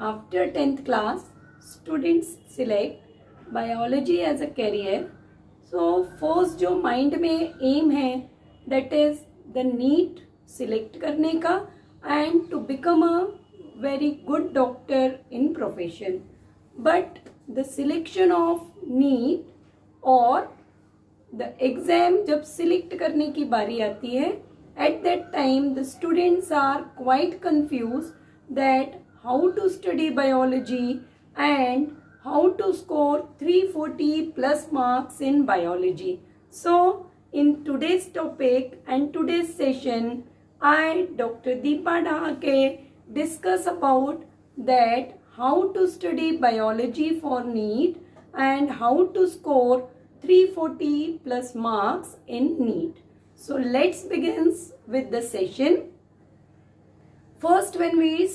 after 10th class, students select biology as a career. So first जो mind में aim है, that is the NEET select करने का and to become a very good doctor in profession. But the selection of NEET और the exam जब select करने की बारी आती है, at that time the students are quite confused that how to study biology and how to score 340 plus marks in biology. So in today's topic and today's session, I, Dr. Deepa Dahake, discuss about that how to study biology for NEET and how to score 340 plus marks in NEET. So let's begin with the session. First when we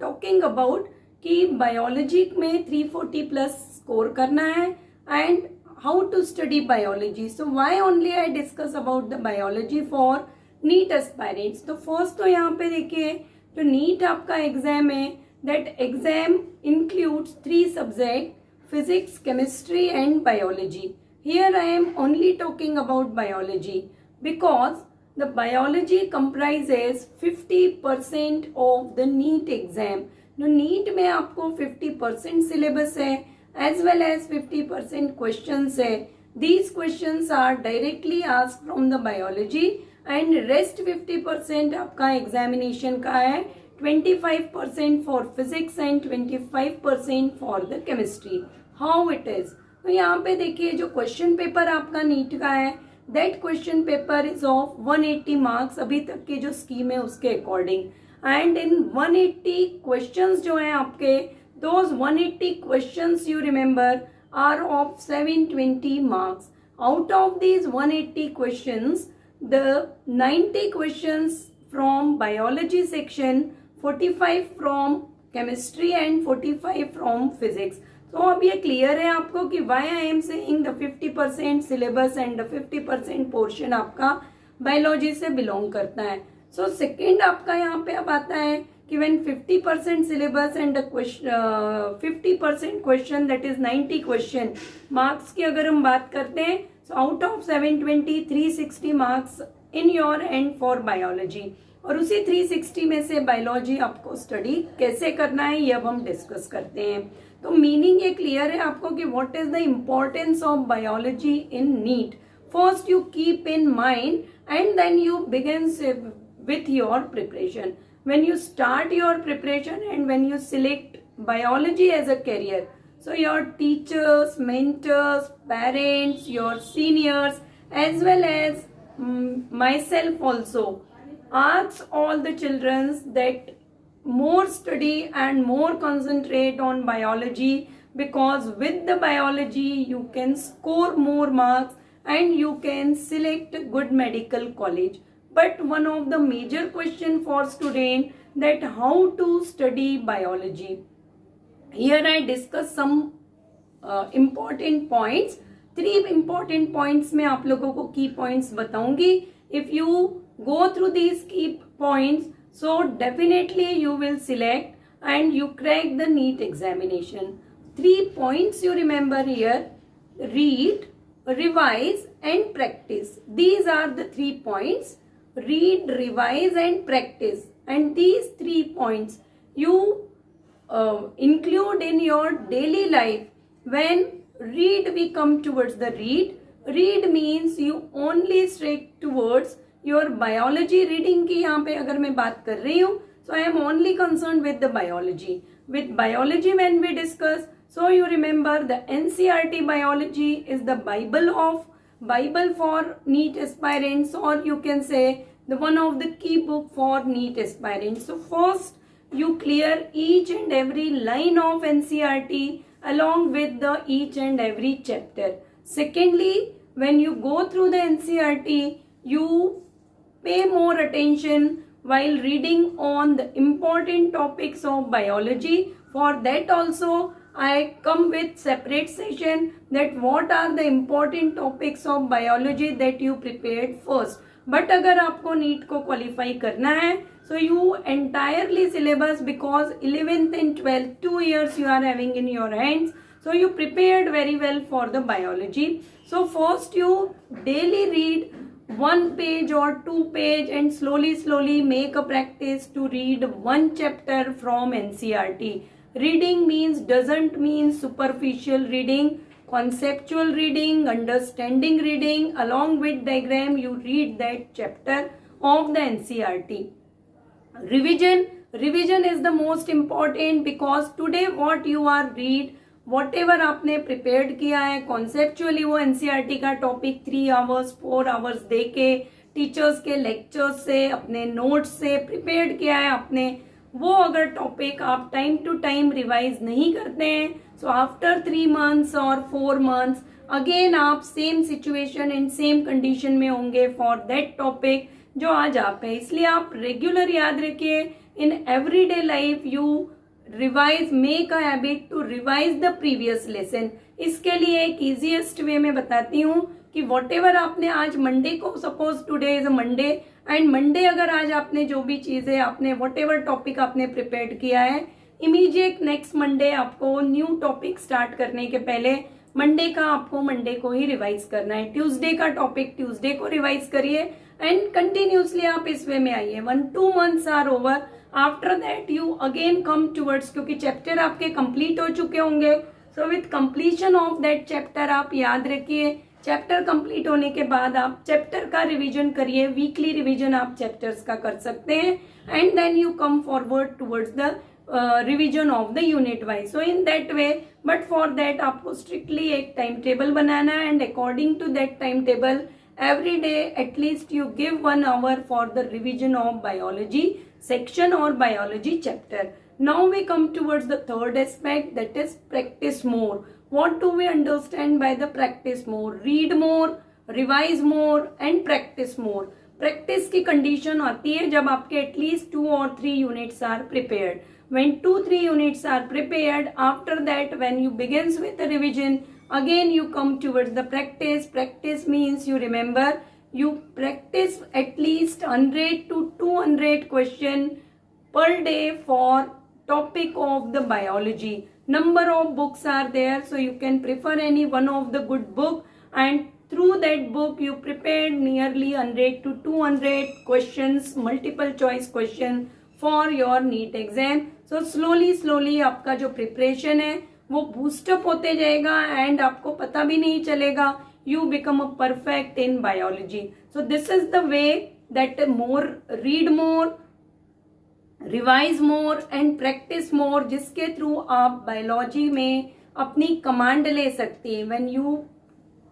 talking about कि biology में 340 plus score करना है and how to study biology. So why only I discuss about the biology for NEET aspirants. तो first तो यहाँ पे देखिए जो नीट आपका एग्जाम है, that exam includes 3 subject, physics, chemistry and biology. Here I am only talking about biology because the biology comprises 50% of the NEET exam. जो NEET में आपको 50% सिलेबस है एज वेल एज 50% क्वेश्चंस है. These questions are directly asked from the biology and rest 50% आपका examination का है. 25% for physics and 25% for the chemistry. How it is, तो यहाँ पे देखिए जो क्वेश्चन पेपर आपका नीट का है, that question paper is of 180 marks अभी तक की जो स्कीम है उसके अकॉर्डिंग. एंड इन 180 क्वेश्चंस जो हैं आपके, those 180 questions you remember are of 720 marks. Out of these 180 questions the 90 questions from biology section, 45 from chemistry and 45 from physics. तो अब ये क्लियर है आपको कि why I am saying the 50% syllabus and the 50% portion आपका biology से belong करता है. सो सेकेंड आपका यहाँ पे अब आता है कि when 50% syllabus and 50% question that is 90 question marks की अगर हम बात करते हैं, so out of 720 360 marks in your and for biology. और उसी 360 में से बायोलॉजी आपको स्टडी कैसे करना है ये अब हम डिस्कस करते हैं. तो मीनिंग ये क्लियर है आपको कि what is the importance of biology in NEET. First you keep in mind and then you begin with your preparation. When you start your preparation and when you select biology as a career, so your teachers, mentors, parents, your seniors as well as myself also ask all the children that more study and more concentrate on biology, because with the biology you can score more marks and you can select good medical college. But one of the major question for student that how to study biology. Here I discuss some important points. 3 important points में आप लोगों को key points बताऊंगी. If you go through these key points, so definitely you will select and you crack the NEET examination. 3 points you remember here: read, revise and practice. These are the 3 points. Read, revise and practice, and these 3 points you include in your daily life. When read we come towards the read means you only stick towards your biology. Reading की यहाँ पे अगर मैं बात कर रही हूँ, so I am only concerned with the biology. With biology when we discuss, so you remember the NCERT biology is the Bible for NEET aspirants, or you can say the one of the key book for NEET aspirants. So first you clear each and every line of NCERT along with the each and every chapter. Secondly, when you go through the NCERT, you pay more attention while reading on the important topics of biology. For that also I come with separate session that what are the important topics of biology that you prepared first. But अगर आपको NEET को qualify करना है, So you entirely syllabus, because 11th and 12th 2 years you are having in your hands. So you prepared very well for the biology. So first you daily read 1 page or 2 page and slowly make a practice to read 1 chapter from NCERT. Reading means doesn't mean superficial reading, conceptual reading, understanding reading. Along with diagram you read that chapter of the NCERT. Revision is the most important, because today what you are read, whatever आपने prepared किया है conceptually, वो NCERT का topic 3 hours 4 hours दे के teachers के lectures से अपने notes से प्रिपेयर्ड किया है आपने, वो अगर टॉपिक आप टाइम टू टाइम रिवाइज नहीं करते हैं, सो आफ्टर 3 months और 4 months अगेन आप same situation and same condition में होंगे फॉर दैट टॉपिक जो आज आप है. इसलिए आप रेगुलर याद रखिए, in everyday life you revise, make a habit to revise the previous lesson. इसके लिए एक इजीएस्ट वे में बताती हूँ कि वॉट एवर आपने आज मंडे को, suppose today is a Monday, and Monday अगर आज आपने जो भी चीजें आपने वॉट एवर टॉपिक आपने प्रिपेयर किया है, इमीडिएट नेक्स्ट मंडे आपको न्यू टॉपिक स्टार्ट करने के पहले मंडे का आपको मंडे को ही रिवाइज करना है. ट्यूसडे का टॉपिक ट्यूसडे को रिवाइज करिए एंड कंटिन्यूसली आप इस वे में आइए. 1-2 months are over. After that you again come towards, क्योंकि चैप्टर आपके कंप्लीट हो चुके होंगे. So with completion of that chapter आप याद रखिए, चैप्टर कंप्लीट होने के बाद आप चैप्टर का रिवीजन करिए. वीकली रिवीजन आप चैप्टर्स का कर सकते हैं and then you come forward towards the revision of the unit wise. So in that way, but for that आपको स्ट्रिक्टली एक टाइम टेबल बनाना है and according to that time table every day at least you give 1 hour for the revision of biology section or biology chapter. Now we come towards the third aspect, that is practice more. What do we understand by the practice more? Read more, revise more and practice more. Practice की condition आती है जब आपके at least 2 or 3 units are prepared. When 2-3 units are prepared, after that when you begins with the revision, again you come towards the practice. Practice means you remember, you practice at least 100 to 200 question per day for topic of the biology. Number of books are there, so you can prefer any one of the good book, and through that book you prepared nearly 100 to 200 questions, multiple choice question for your NEET exam. So slowly आपका जो preparation है वो boost up होते जाएगा and आपको पता भी नहीं चलेगा, you become a perfect in biology. So this is the way that more, read more, revise more and practice more, जिसके थ्रू आप बायोलॉजी में अपनी कमांड ले सकती हैं. When you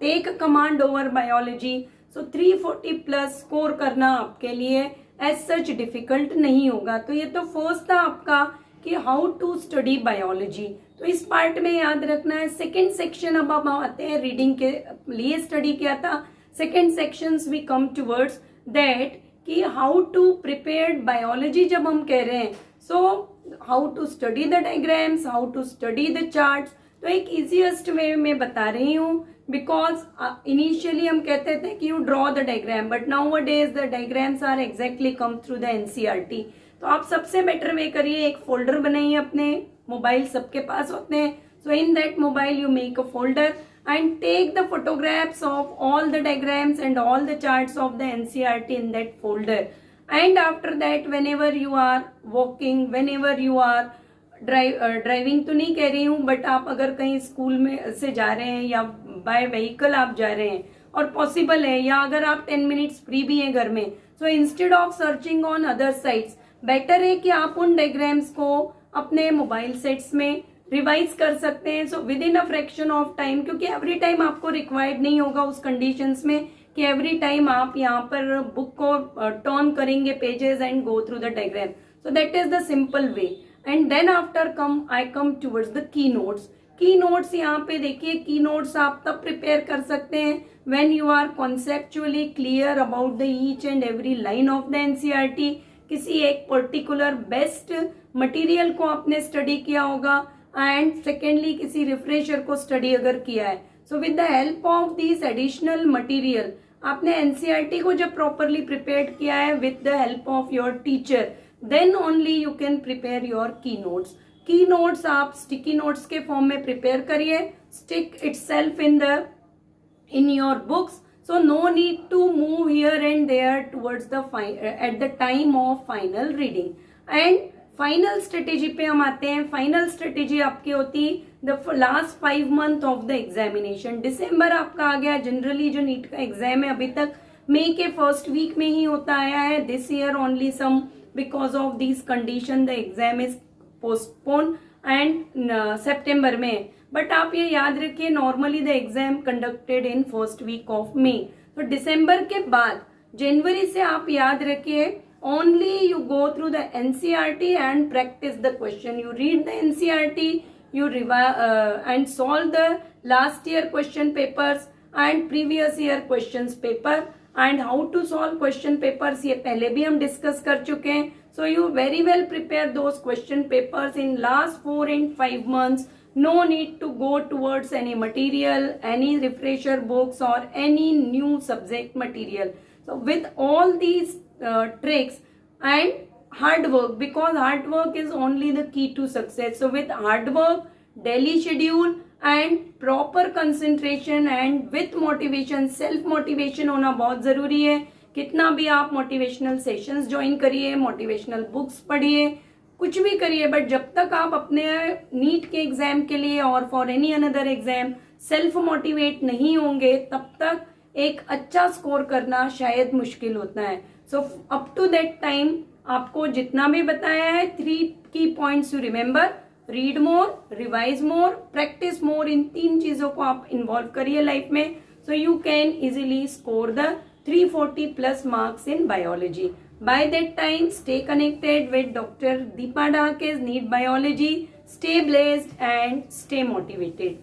take command over biology, so 340 plus score करना आपके लिए एज सच डिफिकल्ट नहीं होगा. तो ये तो फर्स्ट था आपका कि हाउ टू स्टडी बायोलॉजी. तो इस पार्ट में याद रखना है. सेकेंड सेक्शन अब हम आते हैं, रीडिंग के लिए स्टडी किया था. Second sections we come towards that कि हाउ टू प्रिपेयर बायोलॉजी. जब हम कह रहे हैं so how to study the diagrams, how to study the charts. तो एक इजीएस्ट वे में बता रही हूँ, बिकॉज इनिशियली हम कहते थे कि you draw the diagram, but nowadays the diagrams are exactly come through the NCERT. तो आप सबसे बेटर वे करिए, एक फोल्डर बनाइए, अपने मोबाइल सबके पास होते हैं. So in that mobile you make a folder and take the photographs of all the diagrams and all the charts of the NCERT in that folder. And after that, whenever you are walking, whenever you are driving तो नहीं कह रही हूँ, but आप अगर कहीं school में से जा रहे हैं या बाय व्हीकल आप जा रहे हैं और पॉसिबल है, या अगर आप 10 minutes फ्री भी हैं घर में, so instead of searching on other sites, better है कि आप उन डायग्राम्स को अपने मोबाइल सेट्स में रिवाइज कर सकते हैं. So with in a fraction of time, क्योंकि एवरी टाइम आपको रिक्वायर्ड नहीं होगा उस कंडीशंस में कि एवरी टाइम आप यहाँ पर बुक को टर्न करेंगे pages and go through the diagram. So that is the simple way. And then after I come towards the key notes. Key notes यहाँ पे देखिए, की नोट्स आप तब प्रिपेयर कर सकते हैं when you are conceptually clear about the each and every line of the NCERT. किसी एक पर्टिकुलर बेस्ट मटेरियल को आपने स्टडी किया होगा एंड सेकेंडली किसी रिफ्रेशर को स्टडी अगर किया है. So with the help of this additional material, आपने एनसीईआरटी को जब प्रॉपरली प्रिपेयर किया है with the help of your teacher, then only you can prepare your key notes. Key notes आप स्टिकी नोट्स के फॉर्म में प्रिपेयर करिए, stick itself in your books, so no need to move here and there towards the at the time of final reading. And final strategy पे हम आते हैं. Final strategy आपकी होती the last 5 month of the examination. दिसंबर आपका आ गया. जनरली जो नीट का एग्जाम है अभी तक मई के फर्स्ट वीक में ही होता आया है. This year only some because of this condition the exam is postpone and सितंबर में. बट आप ये याद रखिए normally the exam conducted in first week of May. तो दिसंबर के बाद जनवरी से आप याद रखिए only you go through the NCERT and practice the question. You read the NCERT, you and solve the last year question papers and previous year questions paper. And how to solve question papers ये पहले भी हम discuss कर चुके हैं. So you very well prepare those question papers in last 4 and 5 months. No need to go towards any material, any refresher books or any new subject material. So with all these tricks and hard work, because hard work is only the key to success. So with hard work, daily schedule and proper concentration and with motivation, self motivation होना बहुत जरूरी है. कितना भी आप motivational sessions join करिए, motivational books पढ़िए, कुछ भी करिए, बट जब तक आप अपने नीट के एग्जाम के लिए और for any another exam self motivate नहीं होंगे तब तक एक अच्छा स्कोर करना शायद मुश्किल होता है. So up to that time आपको जितना भी बताया है 3 की points you remember. Read more, revise more, practice more. इन 3 चीजों को आप इन्वॉल्व करिए लाइफ में. So you can easily score the 340 plus marks in biology. By that time stay connected with doctor Deepa Dake's NEET biology. Stay blessed and stay motivated.